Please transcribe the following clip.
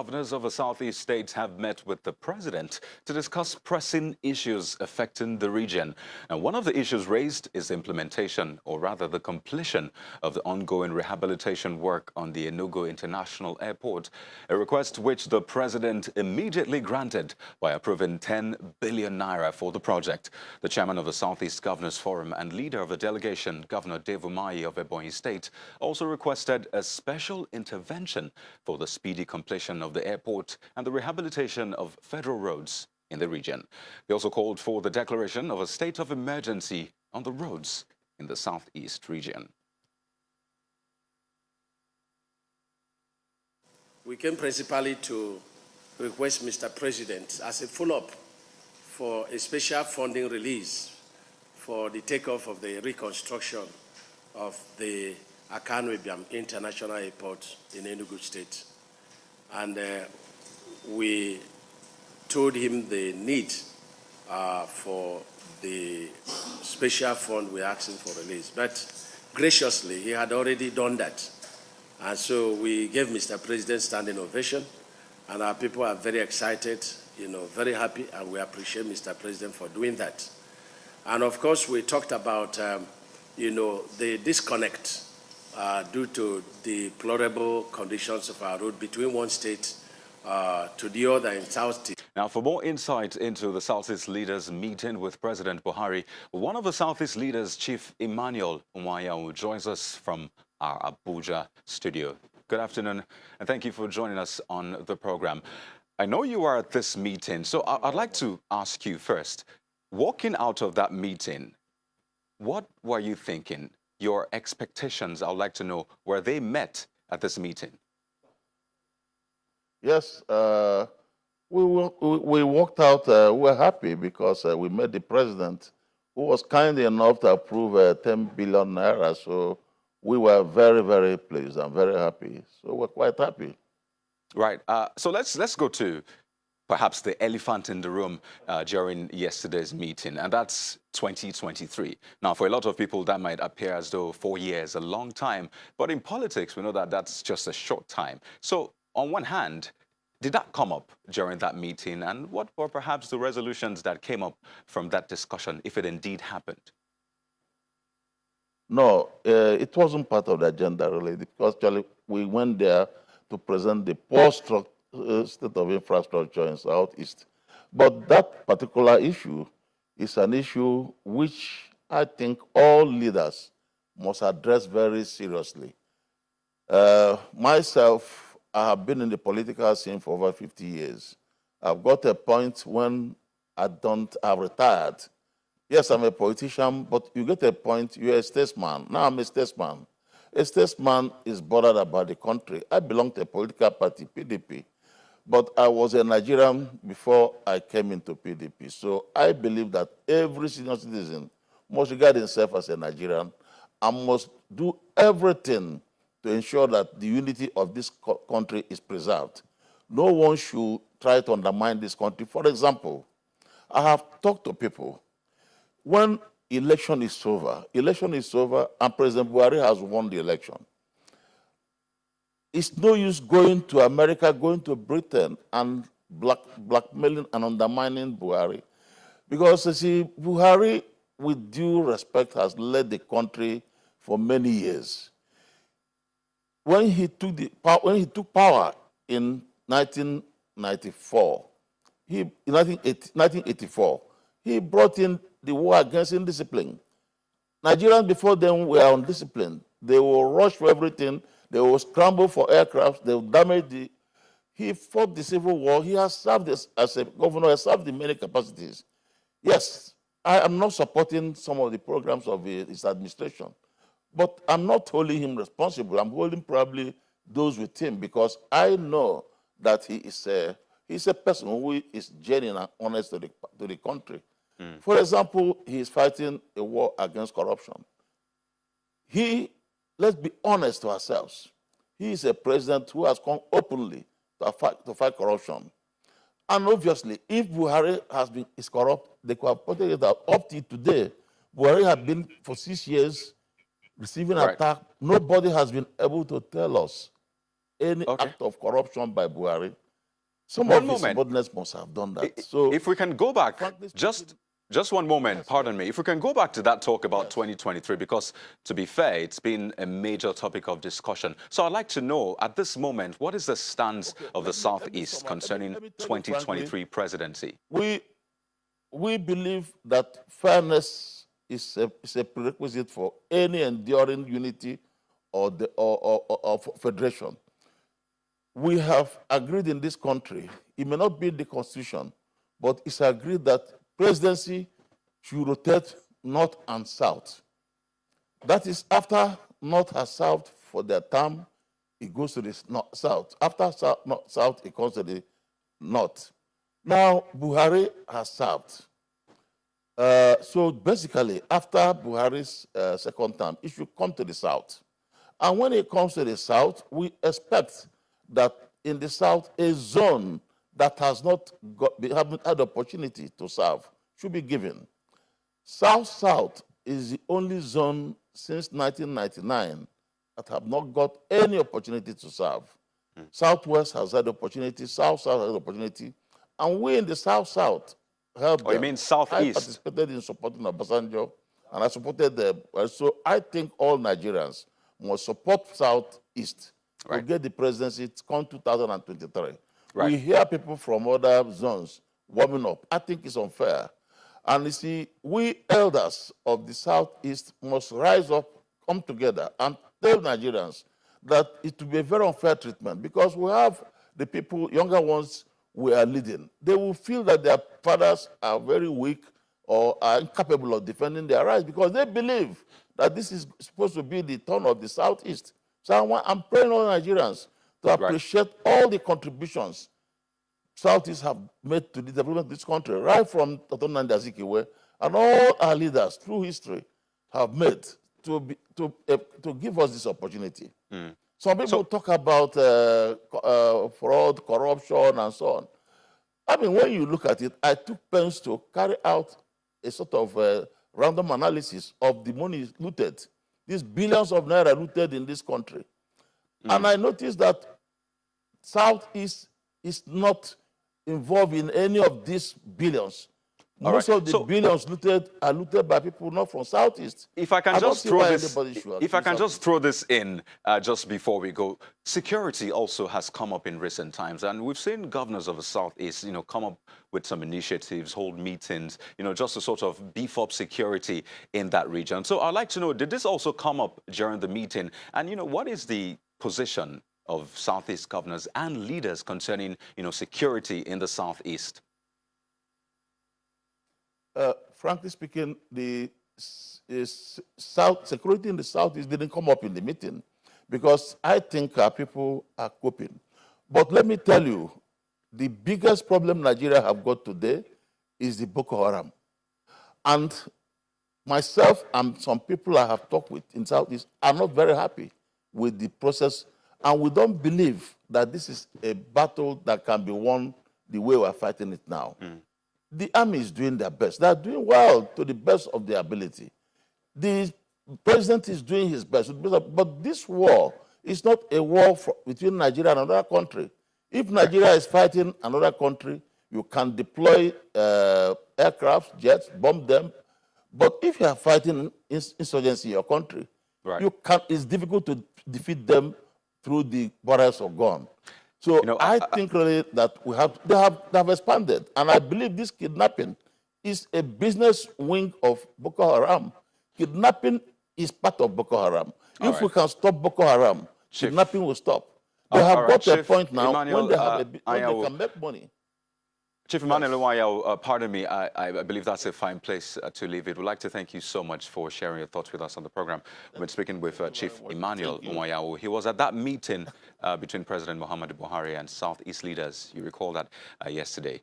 governors of the Southeast states have met with the president to discuss pressing issues affecting the region. And one of the issues raised is implementation, or rather the completion of the ongoing rehabilitation work on the Enugu International Airport, a request which the president immediately granted by approving 10 billion naira for the project. The chairman of the Southeast Governors Forum and leader of the delegation, Governor Dave Umahi of Ebonyi State, also requested a special intervention for the speedy completion of the airport and the rehabilitation of federal roads in the region. They also called for the declaration of a state of emergency on the roads in the Southeast region. We came principally to request Mr. President as a follow-up for a special funding release for the takeoff of the reconstruction of the Akanwebiam International Airport in Enugu State. And we told him the need for the special fund we're asking for release. But graciously, he had already done that. And so we gave Mr. President standing ovation, and our people are very excited, very happy, and we appreciate Mr. President for doing that. And of course, we talked about, the disconnect due to the deplorable conditions of our road between one state to the other in South. Now, for more insight into the Southeast leaders meeting with President Buhari, one of the Southeast leaders, Chief Iwuanyanwu, joins us from our Abuja studio. Good afternoon, and thank you for joining us on the program. I know you are at this meeting, so I'd like to ask you first, walking out of that meeting, what were you thinking? Your expectations, I'd like to know, were they met at this meeting? Yes, we walked out, we were happy because we met the president, who was kind enough to approve 10 billion naira. So we were very, very pleased and very happy. So we're quite happy. Right. So let's go to perhaps the elephant in the room during yesterday's meeting, and that's 2023. Now, for a lot of people, that might appear as though 4 years, a long time. But in politics, we know that that's just a short time. So on one hand, did that come up during that meeting? And what were perhaps the resolutions that came up from that discussion, if it indeed happened? No, it wasn't part of the agenda, really, because actually we went there to present the poor state of infrastructure in Southeast. But that particular issue is an issue which I think all leaders must address very seriously. Myself, I have been in the political scene for over 50 years. I've got a point when I've retired. Yes, I'm a politician, but you get a point, you're a statesman. Now I'm a statesman. A statesman is bothered about the country. I belong to a political party, PDP. But I was a Nigerian before I came into PDP. So I believe that every senior citizen must regard himself as a Nigerian and must do everything to ensure that the unity of this country is preserved. No one should try to undermine this country. For example, I have talked to people. When election is over and President Buhari has won the election, it's no use going to America, going to Britain and blackmailing and undermining Buhari. Because, you see, Buhari, with due respect, has led the country for many years. When he took power in 1984, 1984, he brought in the war against indiscipline. Nigerians before them were undisciplined. They will rush for everything. They will scramble for aircraft. They will damage He fought the civil war. He has served as a governor, has served in many capacities. Yes, I am not supporting some of the programs of his administration, but I'm not holding him responsible. I'm holding probably those with him because I know that he's a person who is genuine and honest to the country. For example, he is fighting a war against corruption. Let's be honest to ourselves, he is a president who has come openly to fight corruption. And obviously, if Buhari is corrupt, they could have pointed it out. Up to today, Buhari has been for 6 years receiving attack. Nobody has been able to tell us any act of corruption by Buhari. Some One of his moment. subordinates must have done that. So, If we can go back, frankly just one moment, pardon me. If we can go back to that talk about 2023, because to be fair, it's been a major topic of discussion. So I'd like to know, at this moment, what is the stance of the Southeast concerning 2023 presidency? we believe that fairness is a prerequisite for any enduring unity or federation. We have agreed in this country, it may not be in the constitution, but it's agreed that presidency should rotate north and south. That is, after north has served for their term, it goes to the south. After south, it comes to the north. Now, Buhari has served. So basically, after Buhari's second term, it should come to the south. And when it comes to the south, we expect that in the south, a zone that has not haven't had opportunity to serve should be given. South-South is the only zone since 1999 that have not got any opportunity to serve. Southwest has had opportunity, South-South has had opportunity, and we in the South-South helped them. You mean Southeast? I participated in supporting Obasanjo, and I supported them. So I think all Nigerians must support Southeast to get the presidency come 2023. We hear people from other zones warming up. I think it's unfair. And you see, we elders of the Southeast must rise up, come together, and tell Nigerians that it will be a very unfair treatment, because we have the people, younger ones, we are leading. They will feel that their fathers are very weak or are incapable of defending their rights, because they believe that this is supposed to be the turn of the Southeast. So I'm praying on Nigerians to appreciate all the contributions Southeast have made to the development of this country, right from Dr. Nnamdi Azikiwe, and all our leaders through history have made to give us this opportunity. Some people talk about fraud, corruption, and so on. I mean, when you look at it, I took pains to carry out a sort of random analysis of the money looted, these billions of naira looted in this country. And I noticed that Southeast is not involved in any of these billions. Most of the billions looted are looted by people not from Southeast. If I can just throw this in just before we go, security also has come up in recent times, and we've seen governors of the Southeast, come up with some initiatives, hold meetings, just to sort of beef up security in that region. So I'd like to know, did this also come up during the meeting? And what is the position of Southeast governors and leaders concerning, security in the Southeast? Frankly speaking, the security in the Southeast didn't come up in the meeting, because I think our people are coping. But let me tell you, the biggest problem Nigeria have got today is the Boko Haram. And myself and some people I have talked with in Southeast are not very happy with the process, and we don't believe that this is a battle that can be won the way we're fighting it now. The army is doing their best. They're doing well to the best of their ability. The president is doing his best. But this war is not a war between Nigeria and another country. If Nigeria is fighting another country, you can deploy aircraft, jets, bomb them. But if you are fighting insurgency in your country, it's difficult to defeat them through the barrels of gun. So I think really that they have expanded, and I believe this kidnapping is a business wing of Boko Haram. Kidnapping is part of Boko Haram. If we can stop Boko Haram, kidnapping will stop. They have got to a point now when they can make money. Chief Emmanuel Iwuanyanwu, pardon me, I believe that's a fine place to leave it. We'd like to thank you so much for sharing your thoughts with us on the program. We've been speaking with Chief Emmanuel Iwuanyanwu. He was at that meeting between President Muhammadu Buhari and Southeast leaders. You recall that yesterday.